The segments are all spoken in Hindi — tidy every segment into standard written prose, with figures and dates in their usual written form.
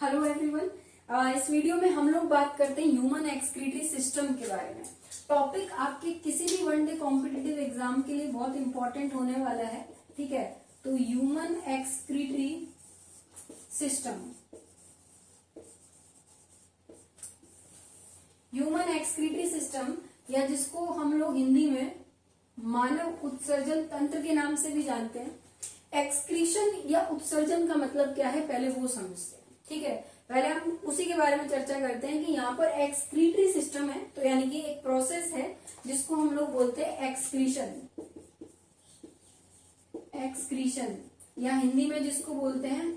Hello everyone. इस वीडियो में हम लोग बात करते हैं ह्यूमन एक्सक्रीटरी सिस्टम के बारे में। टॉपिक आपके किसी भी वनडे कॉम्पिटिटिव एग्जाम के लिए बहुत इंपॉर्टेंट होने वाला है, ठीक है। तो human excretory system, human excretory system या जिसको हम लोग हिंदी में मानव उत्सर्जन तंत्र के नाम से भी जानते हैं। एक्सक्रीशन या उत्सर्जन का मतलब क्या है, पहले वो समझते हैं, ठीक है। पहले हम उसी के बारे में चर्चा करते हैं कि यहाँ पर एक्सक्रीटरी सिस्टम है, तो यानी कि एक प्रोसेस है जिसको हम लोग बोलते हैं एक्सक्रीशन। एक्सक्रीशन या हिंदी में जिसको बोलते हैं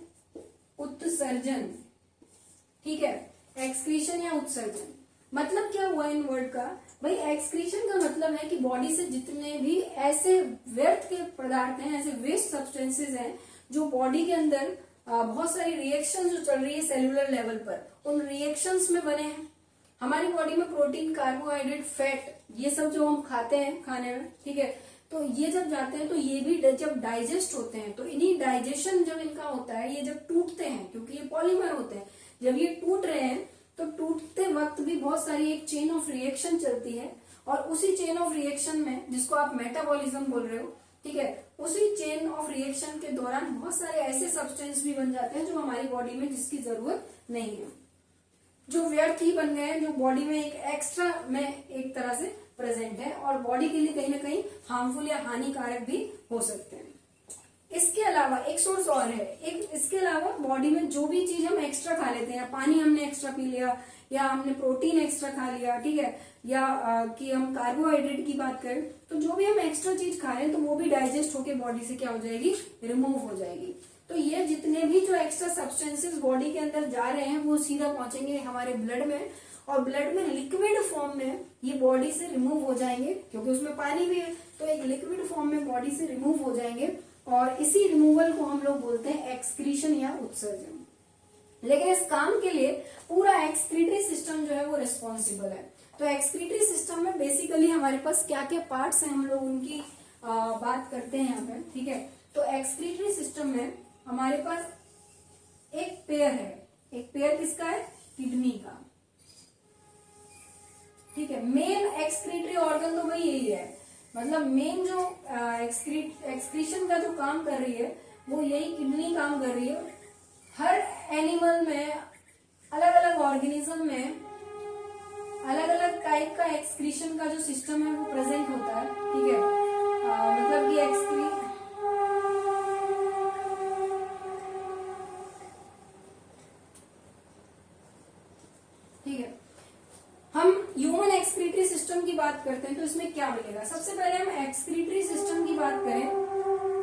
उत्सर्जन, ठीक है। एक्सक्रीशन या उत्सर्जन मतलब क्या हुआ इन वर्ड का? भाई एक्सक्रीशन का मतलब है कि बॉडी से जितने भी ऐसे व्यर्थ के पदार्थ हैं, ऐसे वेस्ट सब्सटेंसेस हैं जो बॉडी के अंदर बहुत सारी रिएक्शन जो चल रही है सेलुलर लेवल पर, उन रिएक्शंस में बने हैं। हमारी बॉडी में प्रोटीन, कार्बोहाइड्रेट, फैट, ये सब जो हम खाते हैं खाने में, ठीक है, तो ये जब जाते हैं तो ये भी जब डाइजेस्ट होते हैं, तो इन्हीं डाइजेशन जब इनका होता है, ये जब टूटते हैं, क्योंकि ये पॉलीमर होते हैं, जब ये टूट रहे हैं तो टूटते वक्त भी बहुत सारी एक चेन ऑफ रिएक्शन चलती है, और उसी चेन ऑफ रिएक्शन में, जिसको आप मेटाबॉलिज्म बोल रहे हो, ठीक है, उसी चेन ऑफ रिएक्शन के दौरान बहुत सारे ऐसे सब्सटेंस भी बन जाते हैं जो हमारी बॉडी में जिसकी जरूरत नहीं है, जो व्यर्थ ही बन गए हैं, जो बॉडी में एक एक्स्ट्रा में एक तरह से प्रेजेंट है और बॉडी के लिए कहीं ना कहीं हार्मफुल या हानिकारक भी हो सकते हैं। इसके अलावा एक सोर्स और है, एक इसके अलावा बॉडी में जो भी चीज हम एक्स्ट्रा खा लेते हैं, या पानी हमने एक्स्ट्रा पी लिया, या हमने प्रोटीन एक्स्ट्रा खा लिया, ठीक है, या कि हम कार्बोहाइड्रेट की बात करें, तो जो भी हम एक्स्ट्रा चीज खा रहे हैं तो वो भी डाइजेस्ट होके बॉडी से क्या हो जाएगी, रिमूव हो जाएगी। तो ये जितने भी जो एक्स्ट्रा सब्सटेंसेस बॉडी के अंदर जा रहे हैं वो सीधा पहुंचेंगे हमारे ब्लड में, और ब्लड में लिक्विड फॉर्म में ये बॉडी से रिमूव हो जाएंगे, क्योंकि उसमें पानी भी है, तो एक लिक्विड फॉर्म में बॉडी से रिमूव हो जाएंगे, और इसी रिमूवल को हम लोग बोलते हैं एक्सक्रीशन या उत्सर्जन। लेकिन इस काम के लिए पूरा एक्सक्रीटरी सिस्टम जो है वो रिस्पॉन्सिबल है। तो एक्सक्रीटरी सिस्टम में बेसिकली हमारे पास क्या क्या पार्ट्स हैं, हम लोग उनकी बात करते हैं यहाँ पे, ठीक है। तो एक्सक्रीटरी सिस्टम में हमारे पास एक पेयर है। एक पेयर किसका है? किडनी का, ठीक है। मेन एक्सक्रीटरी ऑर्गन तो वही यही है, मतलब मेन जो एक्सक्रीशन का जो काम कर रही है वो यही किडनी काम कर रही है। हर एनिमल में, अलग अलग ऑर्गेनिज्म में अलग अलग टाइप का एक्सक्रीशन का जो सिस्टम है वो प्रेजेंट होता है, ठीक है। मतलब कि ठीक है, हम ह्यूमन एक्सक्रीटरी सिस्टम की बात करते हैं तो इसमें क्या मिलेगा? सबसे पहले हम एक्सक्रीटरी सिस्टम की बात करें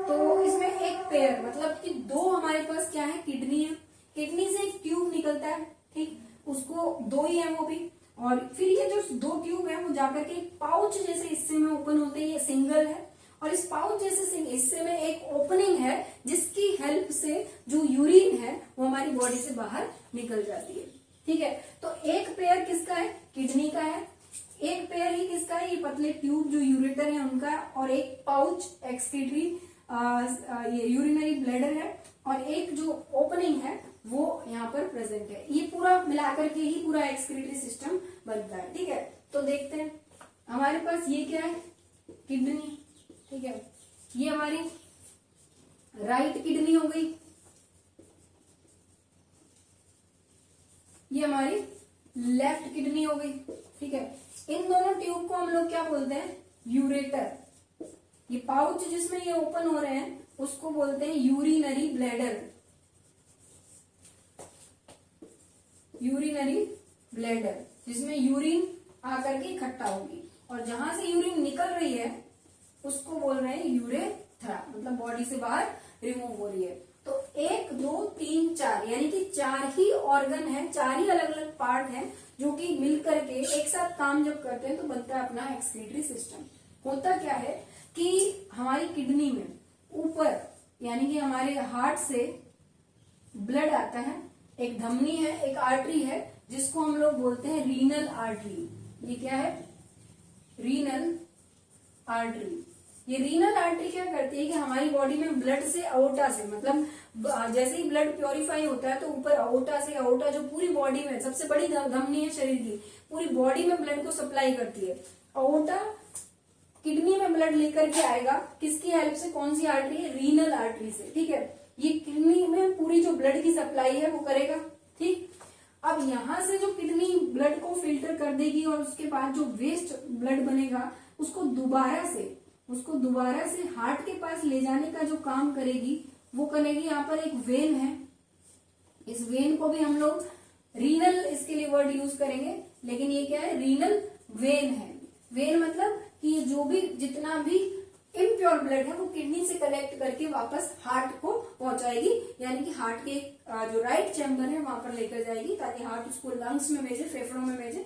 तो इसमें एक पेयर, मतलब कि दो हमारे पास क्या है, किडनी है। किडनी से एक ट्यूब निकलता है, ठीक, उसको दो ही है वो भी, और फिर ये जो दो ट्यूब है वो जाकर के पाउच जैसे हिस्से में ओपन होते हैं, ये सिंगल है, और इस पाउच जैसे हिस्से में एक ओपनिंग है जिसकी हेल्प से जो यूरिन है वो हमारी बॉडी से बाहर निकल जाती है, ठीक है। तो एक पेयर किसका है? किडनी का है। एक पेयर ही किसका है? ये पतले ट्यूब जो यूरेटर है उनका, और एक पाउच एक्सक्रीटरी ये यूरिनरी ब्लैडर है, और एक जो ओपनिंग है वो यहाँ पर प्रेजेंट है। ये पूरा मिलाकर के ही पूरा एक्सक्रीटरी सिस्टम बनता है, ठीक है। तो देखते हैं हमारे पास ये क्या है, किडनी, ठीक है। ये हमारी राइट किडनी हो गई, ये हमारी लेफ्ट किडनी हो गई, ठीक है। इन दोनों ट्यूब को हम लोग क्या बोलते हैं? यूरेटर। ये पाउच जिसमें ये ओपन हो रहे हैं उसको बोलते हैं यूरिनरी ब्लैडर। यूरिनरी ब्लैडर जिसमें यूरिन आकर के इकट्ठा होगी, और जहां से यूरिन निकल रही है उसको बोल रहे हैं यूरेथ्रा, मतलब बॉडी से बाहर रिमूव हो रही है। तो 1 2 3 4 यानी कि 4 ही ऑर्गन है, 4 ही अलग अलग पार्ट हैं जो कि मिलकर के एक साथ काम जब करते हैं तो बनता है अपना एक्सक्रीटरी सिस्टम। होता क्या है कि हमारी किडनी में ऊपर, यानी कि हमारे हार्ट से ब्लड आता है, एक धमनी है, एक आर्टरी है जिसको हम लोग बोलते हैं रीनल आर्टरी। ये क्या है? Renal artery. ये रीनल आर्टरी क्या करती है कि हमारी बॉडी में ब्लड से अओर्टा से, मतलब जैसे ही ब्लड प्योरीफाई होता है तो ऊपर अओर्टा से, अओर्टा जो पूरी बॉडी में सबसे बड़ी धमनी है शरीर की, पूरी बॉडी में ब्लड को सप्लाई करती है। अओर्टा किडनी में ब्लड लेकर के आएगा, किसकी हेल्प से, कौन सी आर्टरी है, रीनल आर्टरी से, ठीक है। ये किडनी में पूरी जो ब्लड की सप्लाई है वो करेगा, ठीक। अब यहां से जो किडनी ब्लड को फिल्टर कर देगी और उसके बाद जो वेस्ट ब्लड बनेगा उसको दोबारा से हार्ट के पास ले जाने का जो काम करेगी वो करेगी। यहाँ पर एक वेन है, इस वेन को भी हम लोग रीनल इसके लिए वर्ड यूज करेंगे, लेकिन ये क्या है, रीनल वेन है। वेन मतलब कि जो भी जितना भी इम्प्योर ब्लड है वो किडनी से कलेक्ट करके वापस हार्ट को पहुंचाएगी, यानी कि हार्ट के जो राइट चैम्बर है वहां पर लेकर जाएगी, ताकि हार्ट उसको लंग्स में भेजे, फेफड़ों में भेजे,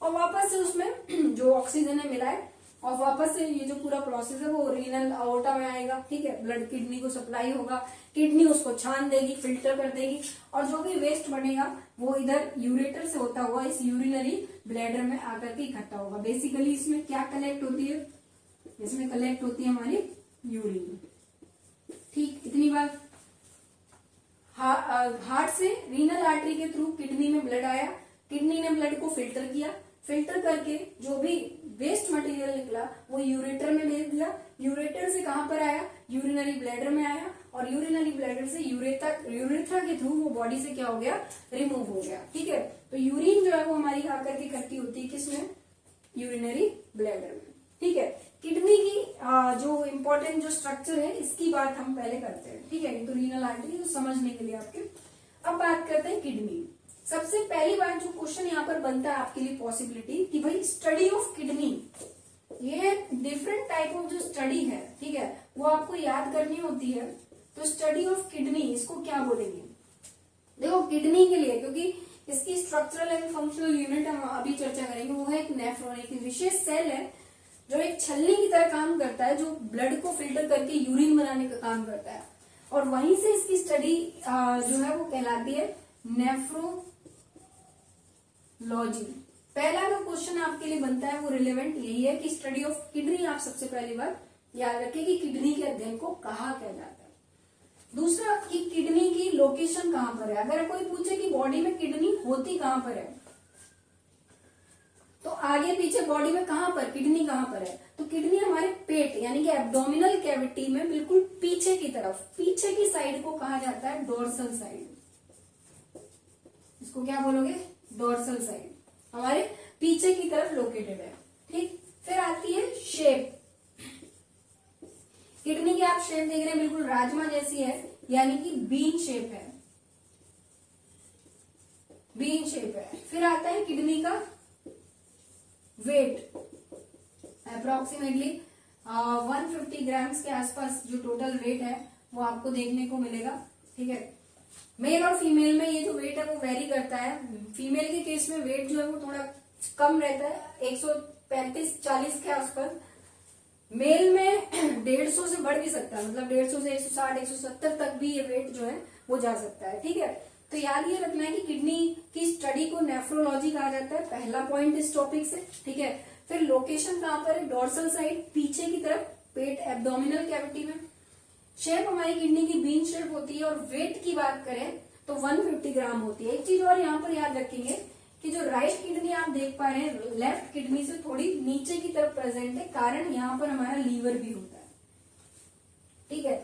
और वापस से उसमें जो ऑक्सीजन है मिलाए, और वापस से ये जो पूरा प्रोसेस है वो रीनल अओर्टा में आएगा, ठीक है। ब्लड किडनी को सप्लाई होगा, किडनी उसको छान देगी, फिल्टर कर देगी, और जो भी वेस्ट बनेगा वो इधर यूरेटर से होता हुआ इस यूरिनरी ब्लैडर में आकर के इकट्ठा होगा। बेसिकली इसमें क्या कलेक्ट होती है, इसमें कलेक्ट होती है हमारी यूरिन, ठीक। इतनी बात। हार्ट से रीनल आर्टरी के थ्रू किडनी में ब्लड आया, किडनी ने ब्लड को फिल्टर किया, फिल्टर करके जो भी वेस्ट मटेरियल निकला वो यूरेटर में भेज दिया, यूरेटर से कहां पर आया, यूरिनरी ब्लैडर में आया, और यूरिनरी ब्लैडर से यूरेथ्रा के थ्रू वो बॉडी से क्या हो गया, रिमूव हो गया, ठीक है। तो यूरिन जो है वो हमारी आकर के इकट्ठी होती है किसमें, यूरिनरी ब्लैडर में, ठीक है। किडनी की जो इम्पोर्टेंट जो स्ट्रक्चर है इसकी बात हम पहले करते हैं, ठीक है। तो रीनल आर्टरी तो समझने के लिए आपके, अब बात करते हैं किडनी। सबसे पहली बात जो क्वेश्चन यहाँ पर बनता है आपके लिए पॉसिबिलिटी कि भाई स्टडी ऑफ किडनी, ये डिफरेंट टाइप ऑफ जो स्टडी है, ठीक है, वो आपको याद करनी होती है। तो स्टडी ऑफ किडनी इसको क्या बोलेंगे, देखो किडनी के लिए, क्योंकि इसकी स्ट्रक्चरल एंड फंक्शनल यूनिट हम अभी चर्चा करेंगे, वो है एक नेफ्रॉन, एक विशेष सेल है जो एक छलनी की तरह काम करता है, जो ब्लड को फिल्टर करके यूरिन बनाने का काम करता है, और वहीं से इसकी स्टडी जो है वो कहलाती है नेफ्रोलॉजी। पहला जो क्वेश्चन आपके लिए बनता है वो रिलेवेंट यही है कि स्टडी ऑफ किडनी, आप सबसे पहली बार याद रखें कि किडनी के अध्ययन को कहा कहलाता है। दूसरा कि किडनी की लोकेशन कहां पर है, अगर कोई पूछे कि बॉडी में किडनी होती कहां पर है, तो आगे पीछे बॉडी में कहां पर किडनी कहां पर है, तो किडनी हमारे पेट यानी कि एब्डोमिनल कैविटी में बिल्कुल पीछे की तरफ, पीछे की साइड को कहा जाता है डोर्सल साइड। इसको क्या बोलोगे, डोर्सल साइड, हमारे पीछे की तरफ लोकेटेड है, ठीक। फिर आती है शेप, किडनी की आप शेप देख रहे हैं बिल्कुल राजमा जैसी है, यानी कि बीन शेप है, बीन शेप है। फिर आता है किडनी का वेट, अप्रोक्सीमेटली 150 ग्राम्स के आसपास जो टोटल वेट है वो आपको देखने को मिलेगा, ठीक है। मेल और फीमेल में ये जो वेट है वो वेरी करता है। फीमेल के केस में वेट जो है वो थोड़ा कम रहता है, 135-40 के आसपास। मेल में 150 से बढ़ भी सकता है, मतलब 150 से 160-170 तक भी ये वेट जो है वो जा सकता है, ठीक है। तो याद ये रखना है कि किडनी की स्टडी को नेफ्रोलॉजी कहा जाता है, पहला पॉइंट इस टॉपिक से, ठीक है। फिर लोकेशन कहां पर है, डोर्सल साइड, पीछे की तरफ, पेट एब्डोमिनल कैविटी में। शेप हमारी किडनी की बीन शेप होती है, और वेट की बात करें तो 150 ग्राम होती है। एक चीज और यहाँ पर याद रखेंगे कि जो राइट किडनी आप देख पा रहे हैं लेफ्ट किडनी से थोड़ी नीचे की तरफ प्रेजेंट है, कारण यहाँ पर हमारा लीवर भी होता है, ठीक है।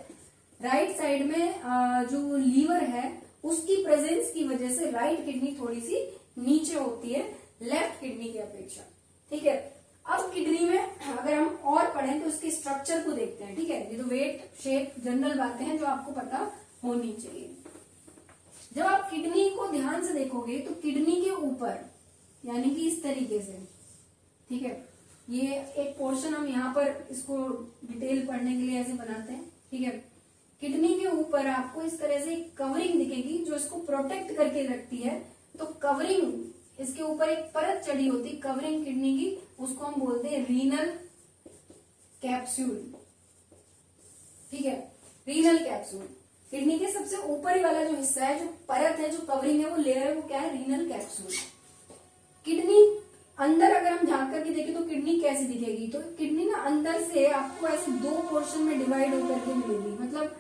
राइट साइड में जो लीवर है उसकी प्रेजेंस की वजह से राइट किडनी थोड़ी सी नीचे होती है लेफ्ट किडनी की अपेक्षा, ठीक है। अब किडनी में अगर हम और पढ़ें तो इसके स्ट्रक्चर को देखते हैं, ठीक है। ये तो वेट शेप जनरल बातें हैं जो आपको पता होनी चाहिए। जब आप किडनी को ध्यान से देखोगे तो किडनी के ऊपर यानी कि इस तरीके से, ठीक है, ये एक पोर्शन हम यहाँ पर इसको डिटेल पढ़ने के लिए ऐसे बनाते हैं, ठीक है। किडनी के ऊपर आपको इस तरह से एक कवरिंग दिखेगी जो इसको प्रोटेक्ट करके रखती है। तो कवरिंग, इसके ऊपर एक परत चढ़ी होती कवरिंग किडनी की, उसको हम बोलते हैं रीनल कैप्सूल, ठीक है। रीनल कैप्सूल किडनी के सबसे ऊपरी वाला जो हिस्सा है, जो परत है, जो कवरिंग है, वो लेयर है, वो क्या है, रीनल कैप्सूल। किडनी अंदर अगर हम झांक करके देखें तो किडनी कैसी दिखेगी, तो किडनी ना अंदर से आपको ऐसे दो पोर्शन में डिवाइड होकर के मिलेगी। मतलब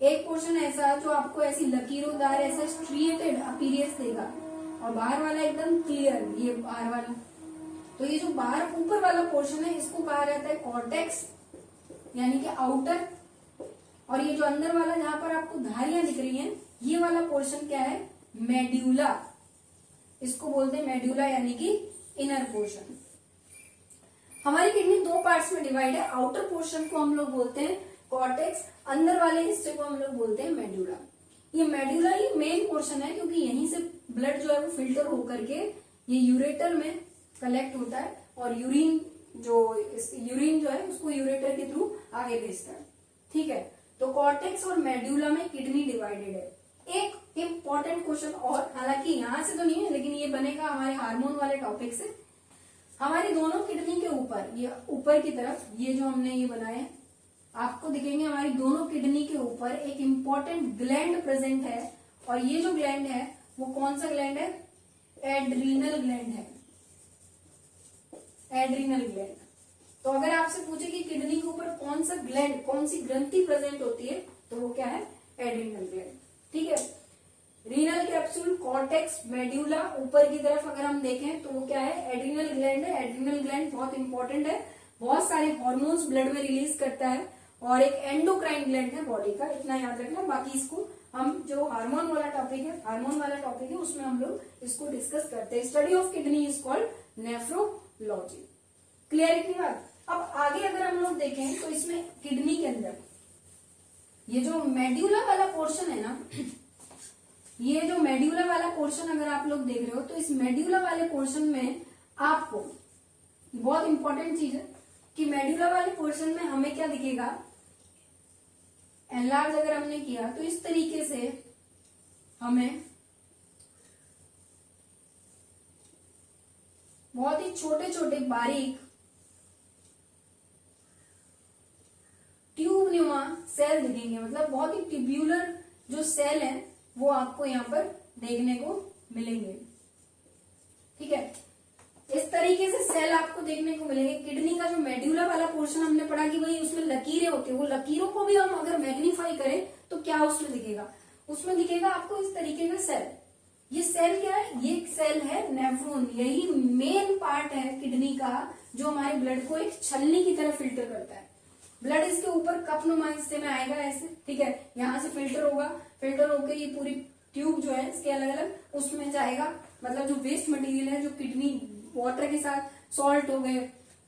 एक पोर्शन ऐसा जो आपको ऐसी लकीरोंदार ऐसा स्ट्रिएटेड अपीयरेंस देगा, और बाहर वाला एकदम क्लियर, ये बाहर वाला। तो ये जो बाहर ऊपर वाला पोर्शन है इसको कहा जाता है कॉर्टेक्स, यानी कि आउटर। और ये जो अंदर वाला जहां पर आपको धारियां दिख रही हैं, ये वाला पोर्शन क्या है, मेड्यूला। इसको बोलते हैं मेड्यूला, यानी कि इनर पोर्शन। हमारी किडनी दो पार्ट्स में डिवाइड है। आउटर पोर्शन को हम लोग बोलते हैं कॉर्टेक्स, अंदर वाले हिस्से को हम लोग बोलते हैं मेड्यूला। ये मेड्यूला ही मेन पोर्शन है, क्योंकि यहीं से ब्लड जो है वो फिल्टर होकर के ये यूरेटर में कलेक्ट होता है, और यूरिन जो है उसको यूरेटर के थ्रू आगे भेजता है। ठीक है, तो कॉर्टेक्स और मेड्यूला में किडनी डिवाइडेड है। एक इम्पॉर्टेंट क्वेश्चन, और हालांकि यहां से तो नहीं है लेकिन ये बनेगा हमारे हार्मोन वाले टॉपिक से। हमारी दोनों किडनी के ऊपर, ये ऊपर की तरफ ये जो हमने ये बनाए हैं, आपको दिखेंगे हमारी दोनों किडनी के ऊपर एक इम्पॉर्टेंट ग्लैंड प्रेजेंट है। और ये जो ग्लैंड है वो कौन सा ग्लैंड है, एड्रीनल ग्लैंड है, एड्रीनल ग्लैंड। तो अगर आपसे पूछे कि किडनी के ऊपर कौन सा ग्लैंड, कौन सी ग्रंथि प्रेजेंट होती है, तो वो क्या है, एड्रीनल ग्लैंड। ठीक है, रीनल कैप्सूल, कॉर्टेक्स, मेड्यूला, ऊपर की तरफ अगर हम देखें तो वो क्या है, एड्रीनल ग्लैंड है। एड्रीनल ग्लैंड बहुत इंपॉर्टेंट है, बहुत सारे हॉर्मोन्स ब्लड में रिलीज करता है, और एक एंडोक्राइन ग्लैंड है बॉडी का, इतना याद रखना। बाकी इसको हम जो हार्मोन वाला टॉपिक है उसमें हम लोग इसको डिस्कस करते हैं। Study of kidney is called nephrology. Clear है की बात। अब आगे अगर हम लोग देखें तो इसमें किडनी के अंदर ये जो मेड्यूला वाला पोर्शन है ना, ये जो मेड्यूला वाला पोर्शन अगर आप लोग देख रहे हो, तो इस मेड्यूला वाले पोर्शन में आपको बहुत इंपॉर्टेंट चीज है कि मेड्यूला वाले पोर्शन में हमें क्या दिखेगा, एनलार्ज अगर हमने किया तो इस तरीके से हमें बहुत ही छोटे छोटे बारीक ट्यूब नुमा सेल दिखेंगे। मतलब बहुत ही ट्यूब्यूलर जो सेल है वो आपको यहाँ पर देखने को मिलेंगे। ठीक है, इस तरीके से सेल आपको देखने को मिलेंगे। किडनी का जो मेड्यूला वाला पोर्शन हमने पढ़ा कि भाई उसमें लकीरें होती है, वो लकीरों को भी हम अगर मैग्नीफाई करें तो क्या उसमें दिखेगा, उसमें दिखेगा आपको इस तरीके का सेल। ये सेल क्या है, ये सेल है नेफ्रॉन। यही मेन पार्ट है किडनी का जो हमारे ब्लड को एक छलनी की तरह फिल्टर करता है। ब्लड इसके ऊपर कपनुमा हिस्से में आएगा ऐसे, ठीक है, यहाँ से फिल्टर होगा, फिल्टर होकर ये पूरी ट्यूब जो है इसके अलग अलग उसमें जाएगा। मतलब जो वेस्ट मटेरियल है, जो किडनी वाटर के साथ सॉल्ट हो गए,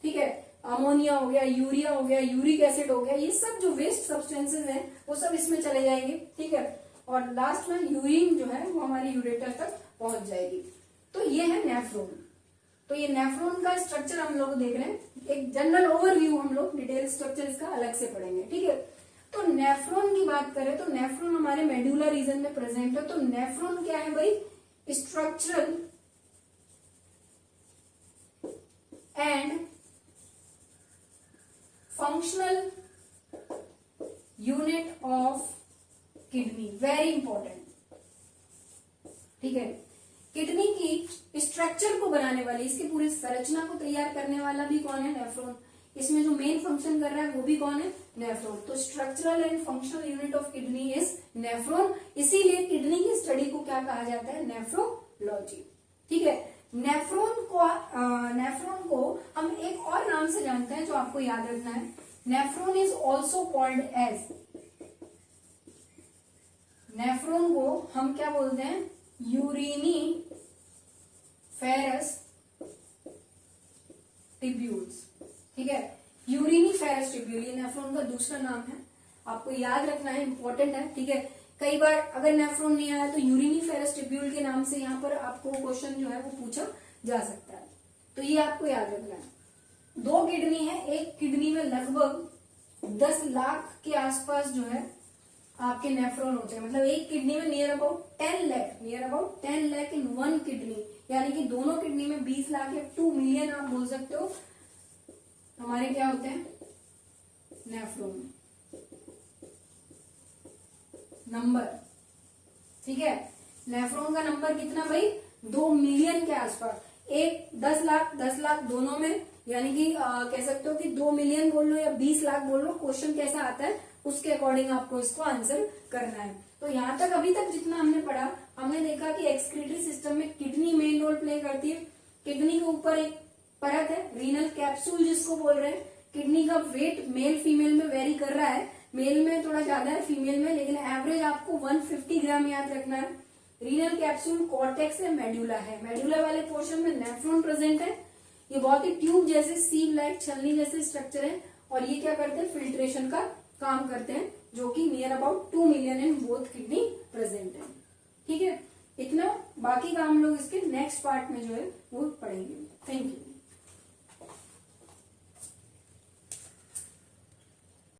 ठीक है, अमोनिया हो गया, यूरिया हो गया, यूरिक एसिड हो गया, ये सब जो वेस्ट सब्सटेंसेज हैं वो सब इसमें चले जाएंगे। ठीक है, और लास्ट में यूरिन जो है वो हमारी यूरेटर तक पहुंच जाएगी। तो ये है नेफ्रॉन। तो ये नेफ्रॉन का स्ट्रक्चर हम लोग देख रहे हैं, एक जनरल ओवरव्यू, हम लोग डिटेल स्ट्रक्चर इसका अलग से पढ़ेंगे। ठीक है, तो नेफ्रॉन की बात करें तो नेफ्रॉन हमारे मेड्यूला रीजन में प्रेजेंट है। तो नेफ्रॉन क्या है भाई, structural and functional unit of kidney, very important. ठीक है, किडनी की स्ट्रक्चर को बनाने वाली, इसकी पूरी संरचना को तैयार करने वाला भी कौन है, नेफ्रॉन। इसमें जो मेन फंक्शन कर रहा है वो भी कौन है, नेफ्रॉन। तो structural and functional unit of kidney is nephron. इसीलिए किडनी की स्टडी को क्या कहा जाता है, नेफ्रोलॉजी। ठीक है, नेफ्रॉन को हम एक और नाम से जानते हैं जो आपको याद रखना है। Nephron is also called as, nephron को हम क्या बोलते हैं, यूरिनी फेरस टिब्यूल्स। ठीक है, यूरिनी फेरस टिब्यूल ये नेफ्रॉन का दूसरा नाम है, आपको याद रखना है, इंपॉर्टेंट है। ठीक है, कई बार अगर नेफ्रॉन नहीं आया तो यूरिनी फेरस टिब्यूल के नाम से यहाँ पर आपको क्वेश्चन जो है वो पूछा जा सकता है, तो ये आपको याद रखना है। दो किडनी है, एक किडनी में लगभग 10 लाख के आसपास जो है आपके नेफ्रॉन होते हैं। मतलब एक किडनी में near about 10 lakh in one kidney, यानी कि दोनों किडनी में 20 लाख या 2 मिलियन आप बोल सकते हो हमारे क्या होते हैं, नेफ्रॉन नंबर। ठीक है, नेफ्रॉन का नंबर कितना भाई, 2 मिलियन के आसपास। एक 10 लाख दोनों में, यानी कि कह सकते हो कि 2 मिलियन बोल लो या 20 लाख बोल लो, क्वेश्चन कैसा आता है उसके अकॉर्डिंग आपको इसको आंसर करना है। तो यहाँ तक अभी तक जितना हमने पढ़ा, हमने देखा कि एक्सक्रीटरी सिस्टम में किडनी मेन रोल प्ले करती है। किडनी के ऊपर एक परत है रीनल कैप्सूल जिसको बोल रहे हैं। किडनी का वेट मेल फीमेल में वेरी कर रहा है, मेल में थोड़ा ज्यादा है फीमेल में, लेकिन एवरेज आपको 150 ग्राम याद रखना है। रीनल कैप्सूल कॉर्टेक्स है, मेडुला है, मेडुला वाले पोर्शन में नेफ्रॉन प्रेजेंट है। ये बहुत ही ट्यूब जैसे सीव लाइक छलनी जैसे स्ट्रक्चर है, और ये क्या करते हैं, फिल्ट्रेशन का काम करते हैं, जो कि near about 2 million in both kidney present है। ठीक है, इतना, बाकी का हम लोग इसके नेक्स्ट पार्ट में जो है वो पढ़ेंगे। Thank you.